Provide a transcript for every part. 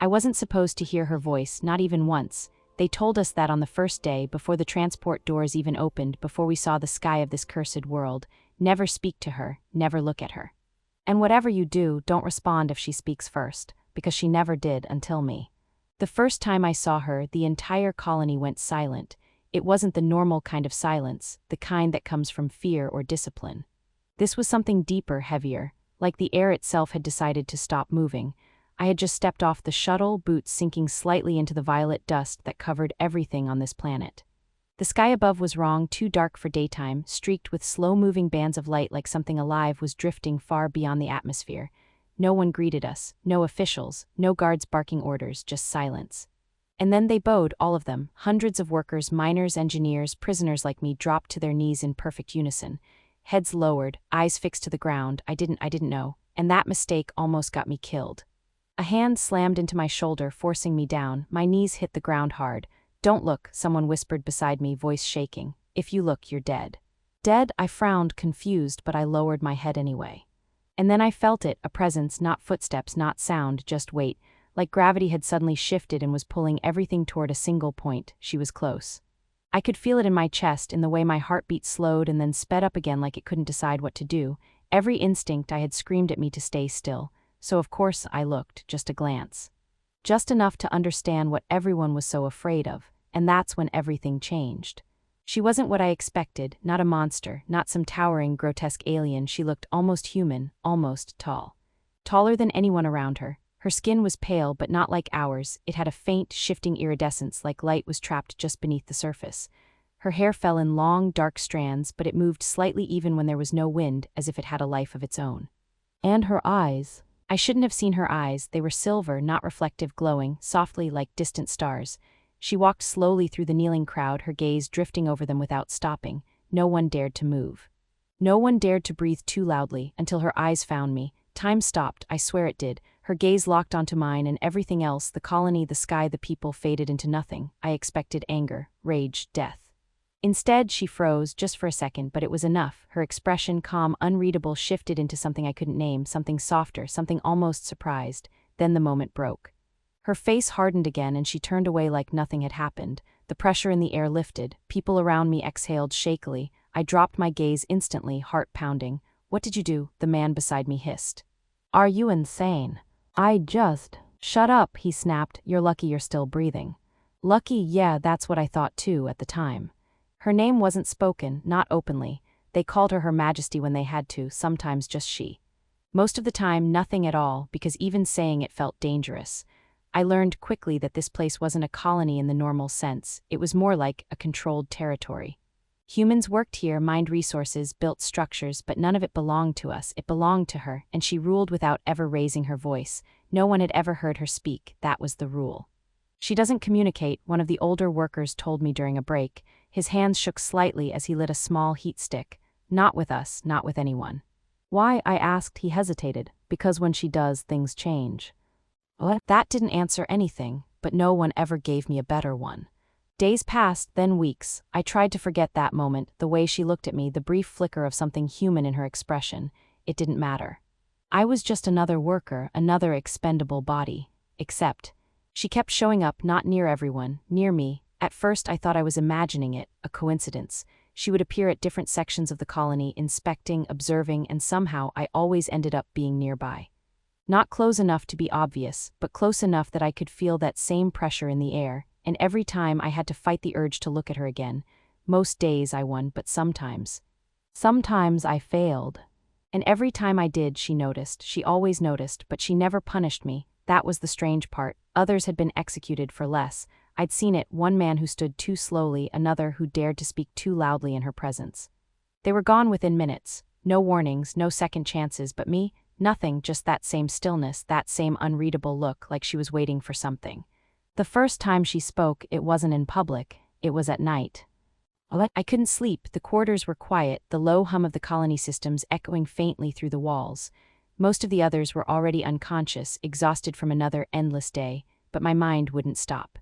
I wasn't supposed to hear her voice, not even once. They told us that on the first day, before the transport doors even opened, before we saw the sky of this cursed world. Never speak to her, never look at her. And whatever you do, don't respond if she speaks first, because she never did until me. The first time I saw her, the entire colony went silent. It wasn't the normal kind of silence, the kind that comes from fear or discipline. This was something deeper, heavier, like the air itself had decided to stop moving. I had just stepped off the shuttle, boots sinking slightly into the violet dust that covered everything on this planet. The sky above was wrong, too dark for daytime, streaked with slow-moving bands of light like something alive was drifting far beyond the atmosphere. No one greeted us, no officials, no guards barking orders, just silence. And then they bowed, all of them. Hundreds of workers, miners, engineers, prisoners like me dropped to their knees in perfect unison. Heads lowered, eyes fixed to the ground. I didn't know. And that mistake almost got me killed. A hand slammed into my shoulder, forcing me down. My knees hit the ground hard. "Don't look," someone whispered beside me, voice shaking. "If you look, you're dead." Dead? I frowned, confused, but I lowered my head anyway. And then I felt it, a presence, not footsteps, not sound, just weight. Like gravity had suddenly shifted and was pulling everything toward a single point. She was close. I could feel it in my chest, in the way my heartbeat slowed and then sped up again like it couldn't decide what to do. Every instinct I had screamed at me to stay still. So of course I looked, just a glance. Just enough to understand what everyone was so afraid of, and that's when everything changed. She wasn't what I expected, not a monster, not some towering, grotesque alien. She looked almost human, almost tall. Taller than anyone around her. Her skin was pale, but not like ours. It had a faint, shifting iridescence, like light was trapped just beneath the surface. Her hair fell in long, dark strands, but it moved slightly even when there was no wind, as if it had a life of its own. And her eyes. I shouldn't have seen her eyes. They were silver, not reflective, glowing, softly like distant stars. She walked slowly through the kneeling crowd, her gaze drifting over them without stopping. No one dared to move. No one dared to breathe too loudly, until her eyes found me. Time stopped, I swear it did. Her gaze locked onto mine, and everything else, the colony, the sky, the people, faded into nothing. I expected anger, rage, death. Instead, she froze, just for a second, but it was enough. Her expression, calm, unreadable, shifted into something I couldn't name, something softer, something almost surprised. Then the moment broke. Her face hardened again, and she turned away like nothing had happened. The pressure in the air lifted. People around me exhaled shakily. I dropped my gaze instantly, heart pounding. "What did you do?" the man beside me hissed. "Are you insane?" "Shut up," he snapped. "You're lucky you're still breathing." Lucky, yeah, that's what I thought too at the time. Her name wasn't spoken, not openly. They called her Her Majesty when they had to, sometimes just she. Most of the time, nothing at all, because even saying it felt dangerous. I learned quickly that this place wasn't a colony in the normal sense. It was more like a controlled territory. Humans worked here, mined resources, built structures, but none of it belonged to us. It belonged to her, and she ruled without ever raising her voice. No one had ever heard her speak. That was the rule. "She doesn't communicate," one of the older workers told me during a break. His hands shook slightly as he lit a small heat stick. "Not with us, not with anyone." "Why?" I asked. He hesitated. "Because when she does, things change." What? That didn't answer anything, but no one ever gave me a better one. Days passed, then weeks. I tried to forget that moment, the way she looked at me, the brief flicker of something human in her expression. It didn't matter. I was just another worker, another expendable body. Except, she kept showing up, not near everyone, near me. At first I thought I was imagining it, a coincidence. She would appear at different sections of the colony, inspecting, observing, and somehow I always ended up being nearby. Not close enough to be obvious, but close enough that I could feel that same pressure in the air, and every time I had to fight the urge to look at her again. Most days I won, but sometimes I failed. And every time I did, she noticed. She always noticed, but she never punished me. That was the strange part. Others had been executed for less. I'd seen it, one man who stood too slowly, another who dared to speak too loudly in her presence. They were gone within minutes. No warnings, no second chances, but me? Nothing, just that same stillness, that same unreadable look, like she was waiting for something. The first time she spoke, it wasn't in public, it was at night. I couldn't sleep, the quarters were quiet, the low hum of the colony systems echoing faintly through the walls. Most of the others were already unconscious, exhausted from another endless day, but my mind wouldn't stop.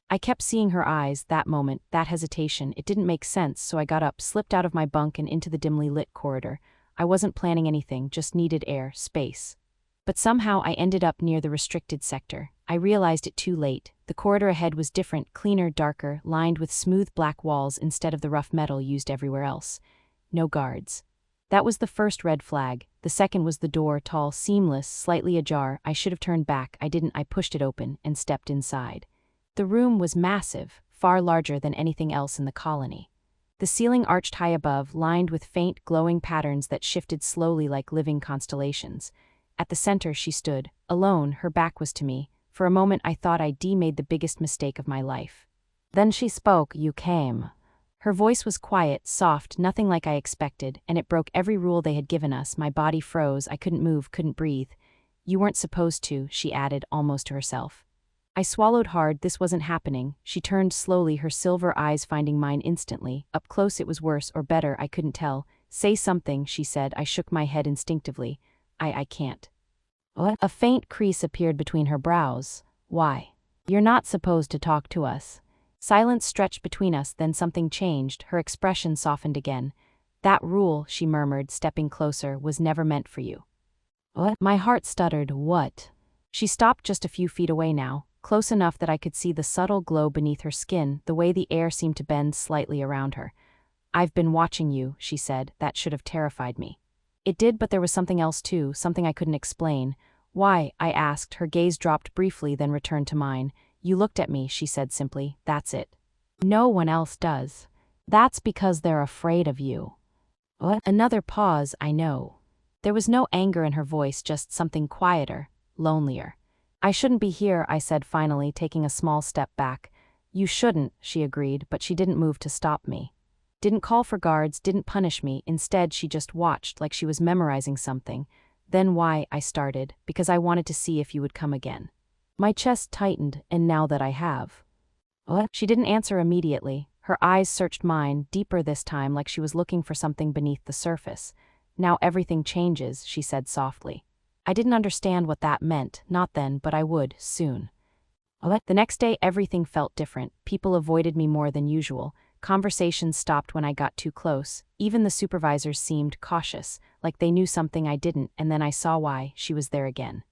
I kept seeing her eyes, that moment, that hesitation. It didn't make sense, so I got up, slipped out of my bunk and into the dimly lit corridor. I wasn't planning anything, just needed air, space. But somehow I ended up near the restricted sector. I realized it too late. The corridor ahead was different, cleaner, darker, lined with smooth black walls instead of the rough metal used everywhere else. No guards. That was the first red flag. The second was the door, tall, seamless, slightly ajar. I should have turned back. I didn't. I pushed it open and stepped inside. The room was massive, far larger than anything else in the colony. The ceiling arched high above, lined with faint, glowing patterns that shifted slowly like living constellations. At the center she stood, alone, her back was to me. For a moment I thought I'd made the biggest mistake of my life. Then she spoke. "You came." Her voice was quiet, soft, nothing like I expected, and it broke every rule they had given us. My body froze, I couldn't move, couldn't breathe. "You weren't supposed to," she added, almost to herself. I swallowed hard. This wasn't happening. She turned slowly, her silver eyes finding mine instantly. Up close it was worse, or better, I couldn't tell. "Say something," she said. I shook my head instinctively. I can't." What? A faint crease appeared between her brows. "Why?" "You're not supposed to talk to us." Silence stretched between us, then something changed. Her expression softened again. "That rule," she murmured, stepping closer, "was never meant for you." What? My heart stuttered. "What?" She stopped just a few feet away now, close enough that I could see the subtle glow beneath her skin, the way the air seemed to bend slightly around her. "I've been watching you," she said. That should have terrified me. It did, but there was something else too, something I couldn't explain. "Why?" I asked. Her gaze dropped briefly, then returned to mine. "You looked at me," she said simply. "That's it. No one else does. That's because they're afraid of you." What? Another pause. I know. There was no anger in her voice, just something quieter, lonelier. "I shouldn't be here," I said finally, taking a small step back. "You shouldn't," she agreed, but she didn't move to stop me. Didn't call for guards, didn't punish me. Instead, she just watched, like she was memorizing something. "Then why?" I started. "Because I wanted to see if you would come again." My chest tightened, and now that I have. What? She didn't answer immediately. Her eyes searched mine, deeper this time, like she was looking for something beneath the surface. "Now everything changes," she said softly. I didn't understand what that meant, not then, but I would, soon. What? The next day everything felt different. People avoided me more than usual. Conversations stopped when I got too close. Even the supervisors seemed cautious, like they knew something I didn't, and then I saw why. She was there again.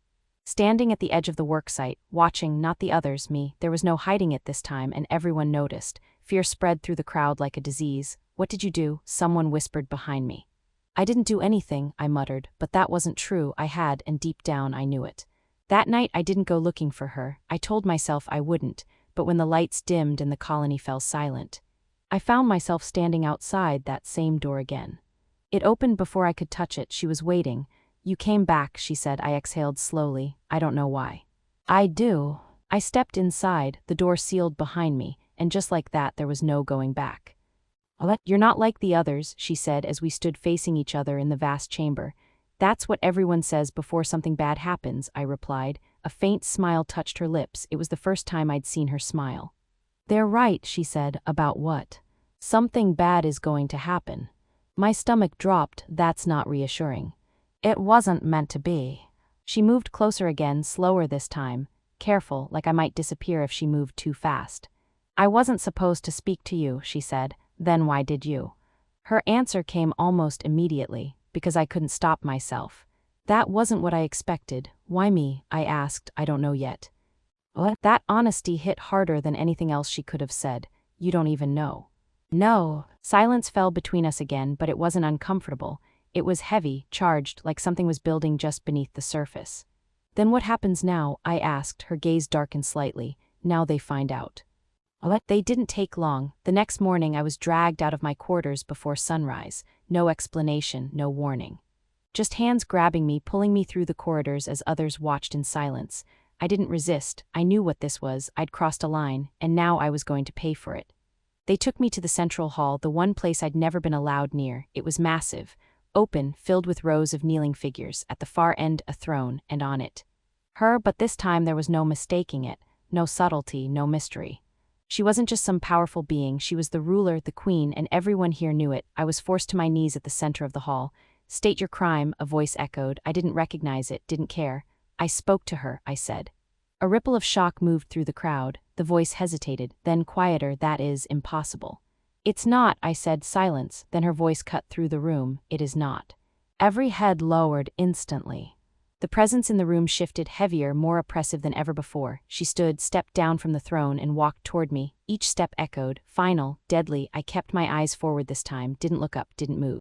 Standing at the edge of the worksite, watching, not the others, me. There was no hiding it this time, and everyone noticed. Fear spread through the crowd like a disease. "What did you do?" someone whispered behind me. "I didn't do anything," I muttered, but that wasn't true. I had, and deep down I knew it. That night I didn't go looking for her. I told myself I wouldn't, but when the lights dimmed and the colony fell silent, I found myself standing outside that same door again. It opened before I could touch it. She was waiting. "You came back," she said. I exhaled slowly. I don't know why. "I do." I stepped inside, the door sealed behind me, and just like that there was no going back. "You're not like the others," she said as we stood facing each other in the vast chamber. "That's what everyone says before something bad happens," I replied. A faint smile touched her lips. It was the first time I'd seen her smile. "They're right," she said. "About what?" "Something bad is going to happen." My stomach dropped. That's not reassuring. "It wasn't meant to be." She moved closer again, slower this time, careful, like I might disappear if she moved too fast. "I wasn't supposed to speak to you," she said. "Then why did you?" Her answer came almost immediately, "Because I couldn't stop myself." That wasn't what I expected. "Why me?" I asked. "I don't know yet." What? That honesty hit harder than anything else she could have said. "You don't even know." "No." Silence fell between us again, but it wasn't uncomfortable. It was heavy, charged, like something was building just beneath the surface. "Then what happens now?" I asked. Her gaze darkened slightly. "Now they find out." What? They didn't take long. The next morning I was dragged out of my quarters before sunrise. No explanation, no warning. Just hands grabbing me, pulling me through the corridors as others watched in silence. I didn't resist. I knew what this was. I'd crossed a line, and now I was going to pay for it. They took me to the central hall, the one place I'd never been allowed near. It was massive, open, filled with rows of kneeling figures. At the far end, a throne, and on it, her, but this time there was no mistaking it, no subtlety, no mystery. She wasn't just some powerful being, she was the ruler, the queen, and everyone here knew it. I was forced to my knees at the center of the hall. "State your crime," a voice echoed. I didn't recognize it, didn't care. "I spoke to her," I said. A ripple of shock moved through the crowd. The voice hesitated, then quieter. "That is impossible." "It's not," I said. Silence. Then her voice cut through the room. "It is not." Every head lowered instantly. The presence in the room shifted, heavier, more oppressive than ever before. She stood, stepped down from the throne, and walked toward me. Each step echoed, final, deadly. I kept my eyes forward this time, didn't look up, didn't move.